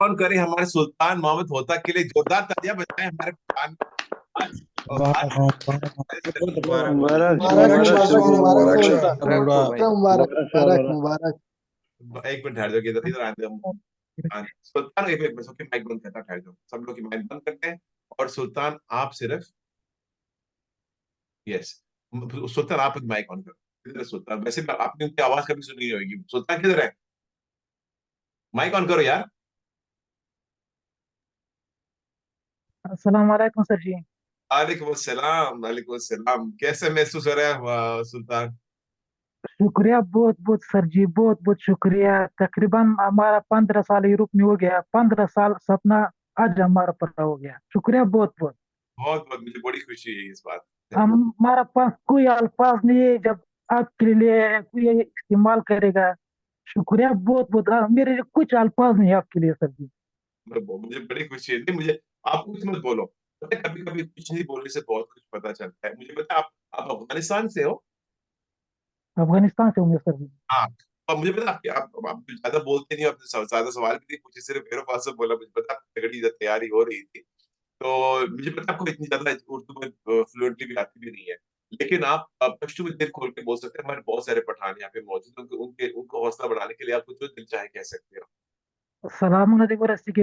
On करें हमारे सुल्तान मोहम्मद होता के लिए, जोरदार तालियां बजाएं हमारे कुरान। आज और आज मुबारक मुबारक मुबारक मुबारक शाह, मुबारक शाह, मुबारक भाई, मुबारक मुबारक मुबारक। एक मिनट ठहर जाओ, इधर इधर आते हैं। हाँ, सुल्तान एक मिनट, सबके माइक बंद करता, ठहर जाओ, सब लोग की माइक बंद करते हैं। और सुल्तान आप सिर्फ, यस, सुल्तान आप माइक ऑन करो। किधर है सुल्तान? वैसे भी आपने उनकी आवाज कभी सुनी नहीं होगी। सुल्तान किधर है? माइक ऑन करो यार। अस्सलाम वालेकुम सर जी। वालेकुम अस्सलाम, वालेकुम अस्सलाम। कैसे महसूस हो रहा है सुल्तान? शुक्रिया, बहुत बहुत सर जी, बहुत बहुत शुक्रिया। तकरीबन हमारा 15 साल यूरोप में हो गया, 15 साल सपना आज हमारा पूरा हो गया। शुक्रिया बहुत बहुत। बहुत बहुत मुझे बड़ी खुशी है इस बात से। हमारा पास कोई अल्फाज नहीं है जब आपके लिए कोई इस्तेमाल करेगा। शुक्रिया बहुत बहुत। मेरे कुछ अल्फाज नहीं है आपके लिए सर जी। मुझे बड़ी खुशी है। नहीं, मुझे आप कुछ मत बोलो। पता है, कभी कभी कुछ नहीं बोलने से बहुत कुछ पता चलता है। मुझे पता है आप अफगानिस्तान से हो। अफगानिस्तान से हूँ मैं सर जी। हाँ, और मुझे पता है आप ज्यादा बोलते नहीं हो, आपने ज्यादा सवाल भी नहीं पूछे, सिर्फ मेरे पास से बोला। मुझे पता है तगड़ी तैयारी हो रही थी। तो मुझे पता है आपको इतनी ज्यादा उर्दू में फ्लुएंटली भी आती भी नहीं है। लेकिन आप पश्तो में दिल खोल के बोल सकते हैं। हमारे बहुत सारे पठान यहाँ पे मौजूद हैं, उनके उनके उनको हौसला बढ़ाने के लिए आपको जो दिल चाहे कह सकते हो। Salamun alaikum rasiké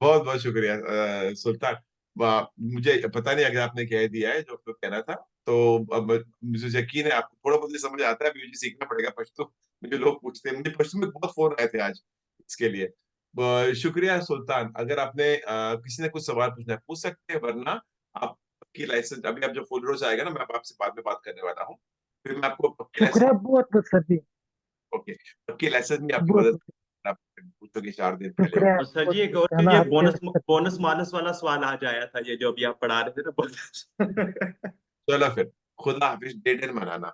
बहुत बहुत शुक्रिया सुल्तान। मुझे पता नहीं अगर आपने कह दिया है जो आपको कहना था। तो अब मुझे यकीन है आपको थोड़ा बहुत समझ आता है। अभी मुझे सीखना पड़ेगा पश्तो। मुझे लोग पूछते हैं, मुझे पश्तो में बहुत फोन आए थे आज इसके लिए। शुक्रिया सुल्तान। अगर आपने किसी ने कुछ सवाल पूछना है पूछ सकते हैं, वरना आपकी लाइसेंस अभी आप जब फुल रोज आएगा ना, मैं आपसे बाद में बात करने वाला हूँ। फिर मैं आपको पक्की शुक्रिया लाइसेंस, बहुत बहुत सर जी, ओके, पक्की लाइसेंस में आपकी बहुत मदद बहुत आप पूछोगे 4 दिन पहले। शुक्रिया और सर बहुत जी एक और बहुत। चीज, अल्लाह ये हाफिज़ बोनस मानस वाला सवाल आज आया था, ये जो अभी आप पढ़ा रहे थे ना बोनस। चलो फिर, खुदा हाफिज, डेढ़ मनाना।